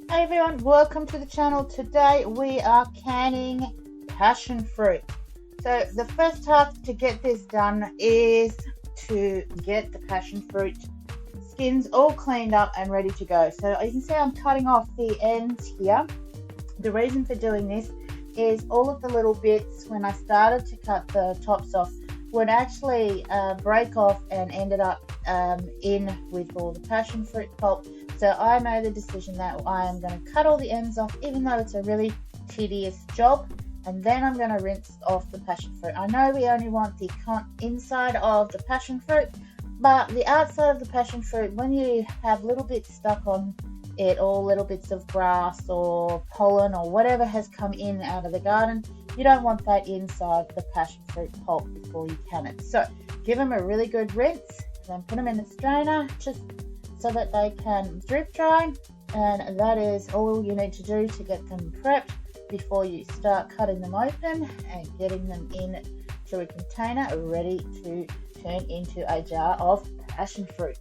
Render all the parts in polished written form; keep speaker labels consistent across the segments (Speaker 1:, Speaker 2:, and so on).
Speaker 1: Hey everyone, welcome to the channel. Today we are canning passion fruit. So the first task to get this done is to get the passion fruit skins all cleaned up and ready to go. So you can see I'm cutting off the ends here. The reason for doing this is all of the little bits when I started to cut the tops off would actually break off and ended up in with all the passion fruit pulp. So I made the decision that I am going to cut all the ends off, even though it's a really tedious job, and then I'm going to rinse off the passion fruit. I know we only want the inside of the passion fruit, but the outside of the passion fruit, when you have little bits stuck on it, or little bits of grass or pollen or whatever has come in out of the garden, you don't want that inside the passion fruit pulp before you can it. So give them a really good rinse, then put them in a strainer just so that they can drip dry, and that is all you need to do to get them prepped before you start cutting them open and getting them into a container ready to turn into a jar of passion fruit.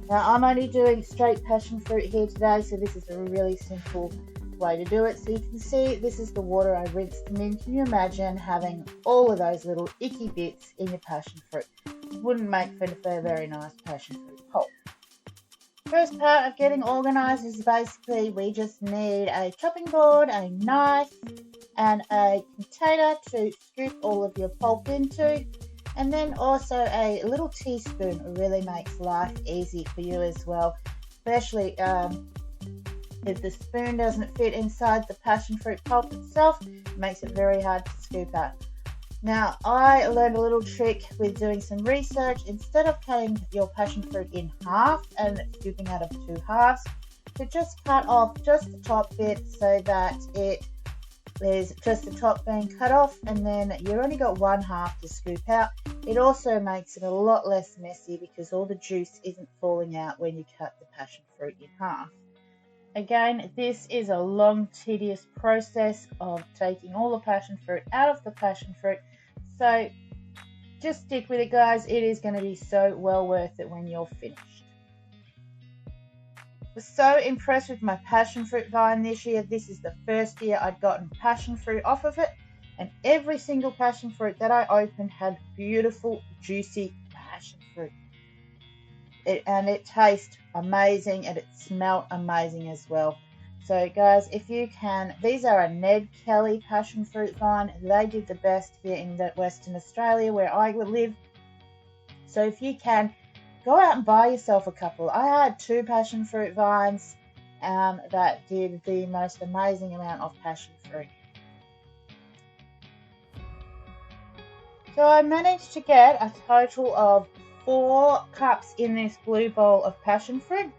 Speaker 1: Now I'm only doing straight passion fruit here today, so this is a really simple way to do it. So you can see this is the water I rinsed them in. Can you imagine having all of those little icky bits in your passion fruit? It wouldn't make for a very nice passion fruit pulp. First part of getting organized is basically we just need a chopping board, a knife, and a container to scoop all of your pulp into, and then also a little teaspoon really makes life easy for you as well, especially if the spoon doesn't fit inside the passion fruit pulp itself. It makes it very hard to scoop out. Now, I learned a little trick with doing some research. Instead of cutting your passion fruit in half and scooping out of two halves, to just cut off just the top bit so that it is just the top being cut off, and then you only got one half to scoop out. It also makes it a lot less messy because all the juice isn't falling out when you cut the passion fruit in half. Again, this is a long, tedious process of taking all the passion fruit out of the passion fruit. So just stick with it, guys. It is going to be so well worth it when you're finished. I was so impressed with my passion fruit vine this year. This is the first year I'd gotten passion fruit off of it. And every single passion fruit that I opened had beautiful, juicy passion fruit. It tastes amazing and it smelled amazing as well. So guys, if you can, these are a Ned Kelly passion fruit vine. They did the best here in Western Australia where I live. So if you can, go out and buy yourself a couple. I had 2 passion fruit vines that did the most amazing amount of passion fruit. So I managed to get a total of 4 cups in this blue bowl of passion fruit,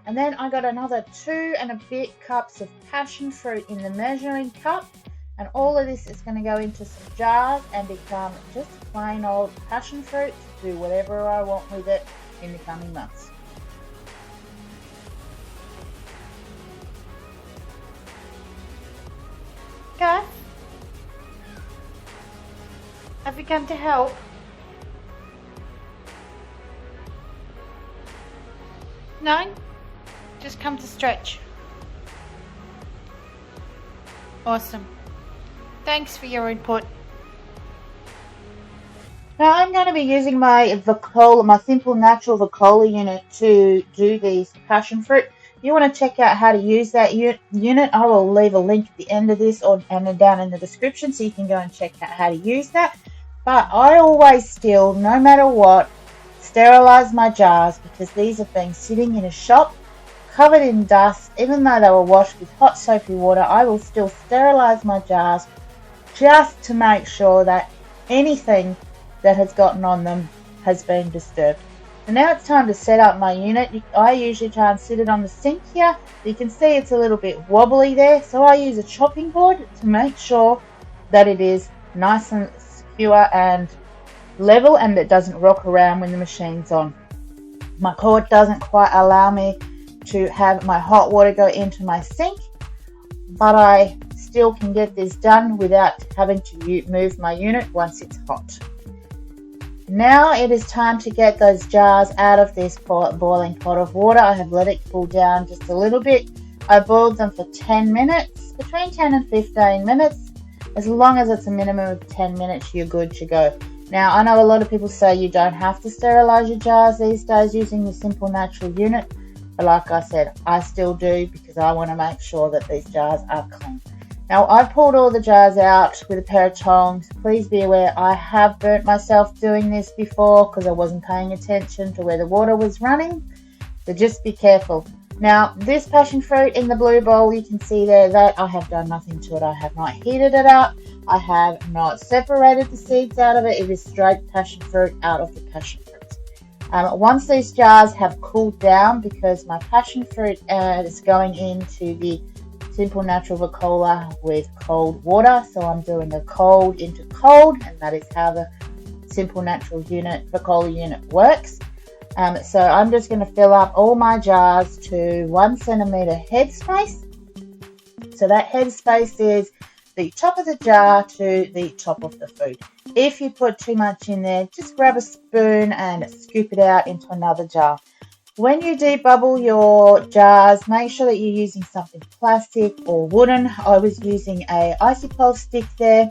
Speaker 1: and then I got another 2 and a bit cups of passion fruit in the measuring cup, and all of this is going to go into some jars and become just plain old passion fruit to do whatever I want with it in the coming months. Guys, have you come to help? No? Just come to stretch. Awesome. Thanks for your input. Now I'm going to be using my Simple Natural Vacola unit to do these passion fruit. If you want to check out how to use that unit, I will leave a link at the end of this and down in the description so you can go and check out how to use that. But I always still, no matter what, sterilize my jars because these have been sitting in a shop covered in dust. Even though they were washed with hot soapy water, I will still sterilize my jars just to make sure that anything that has gotten on them has been disturbed. And now it's time to set up my unit. I usually try and sit it on the sink here. You can see it's a little bit wobbly there, so I use a chopping board to make sure that it is nice and secure and level and it doesn't rock around when the machine's on. My cord doesn't quite allow me to have my hot water go into my sink, but I still can get this done without having to move my unit once it's hot. Now it is time to get those jars out of this boiling pot of water. I have let it cool down just a little bit I boiled them for 10 minutes, between 10 and 15 minutes. As long as it's a minimum of 10 minutes, you're good to go. Now, I know a lot of people say you don't have to sterilize your jars these days using the Simple Natural unit. But like I said, I still do because I want to make sure that these jars are clean. Now, I've pulled all the jars out with a pair of tongs. Please be aware, I have burnt myself doing this before because I wasn't paying attention to where the water was running. So just be careful. Now, this passion fruit in the blue bowl, you can see there that I have done nothing to it. I have not heated it up. I have not separated the seeds out of it. It is straight passion fruit out of the passion fruit. Once these jars have cooled down, because my passion fruit is going into the Simple Natural Vacola with cold water, so I'm doing a cold into cold, and that is how the Simple Natural Vacola unit works. So I'm just going to fill up all my jars to 1 centimeter headspace. So that headspace is the top of the jar to the top of the food. If you put too much in there, just grab a spoon and scoop it out into another jar. When you debubble your jars, make sure that you're using something plastic or wooden. I was using a icy pulp stick there.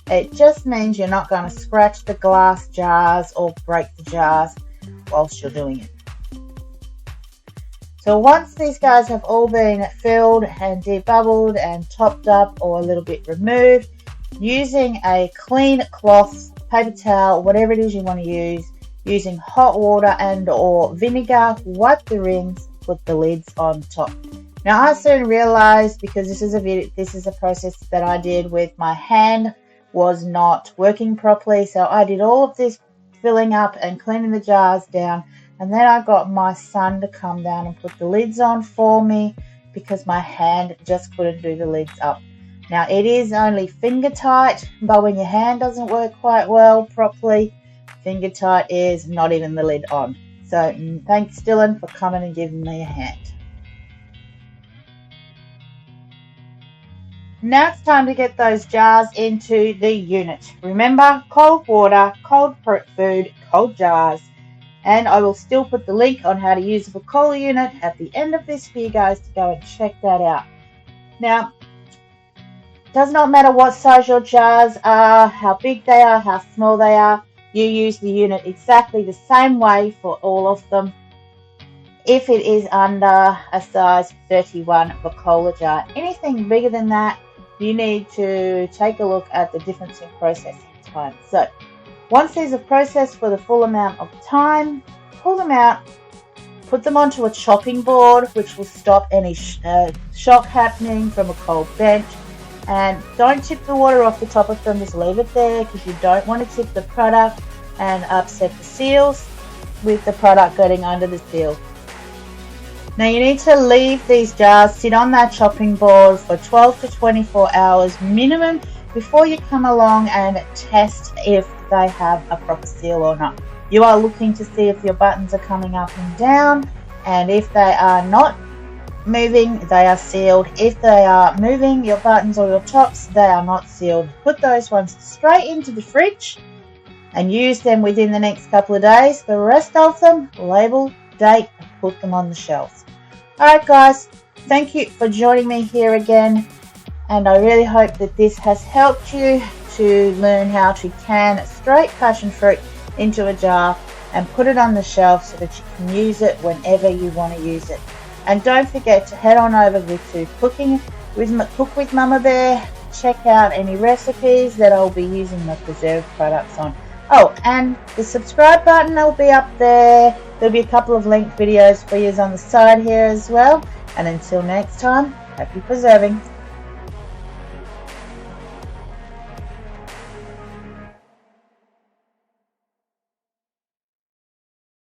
Speaker 1: It just means you're not going to scratch the glass jars or break the jars whilst you're doing it. So once these guys have all been filled and debubbled and topped up or a little bit removed, using a clean cloth, paper towel, whatever it is you want to use, using hot water and or vinegar, wipe the rings, put the lids on top. Now I soon realized, because this is a process that I did with my hand was not working properly, so I did all of this filling up and cleaning the jars down, and then I got my son to come down and put the lids on for me because my hand just couldn't do the lids up. Now it is only finger tight, but when your hand doesn't work quite well properly, finger tight is not even the lid on. So thanks Dylan for coming and giving me a hand. Now it's time to get those jars into the unit. Remember, cold water, cold food, cold jars. And I will still put the link on how to use the Vacola unit at the end of this for you guys to go and check that out. Now, it does not matter what size your jars are, how big they are, how small they are. You use the unit exactly the same way for all of them. If it is under a size 31 Vacola jar, anything bigger than that, you need to take a look at the difference in processing time. So once these are processed for the full amount of time, pull them out, put them onto a chopping board, which will stop any shock happening from a cold bench. And don't tip the water off the top of them, just leave it there because you don't want to tip the product and upset the seals with the product getting under the seal. Now you need to leave these jars sit on that chopping board for 12 to 24 hours minimum before you come along and test if they have a proper seal or not. You are looking to see if your buttons are coming up and down, and if they are not moving, they are sealed. If they are moving, your buttons or your tops, they are not sealed. Put those ones straight into the fridge and use them within the next couple of days. The rest of them, label, date, and put them on the shelves. Alright guys, thank you for joining me here again, and I really hope that this has helped you to learn how to can straight passion fruit into a jar and put it on the shelf so that you can use it whenever you want to use it. And don't forget to head on over to Cook with Mumma Bear. Check out any recipes that I'll be using the preserved products on. Oh, and the subscribe button will be up there. There'll be a couple of linked videos for you on the side here as well. And until next time, happy preserving.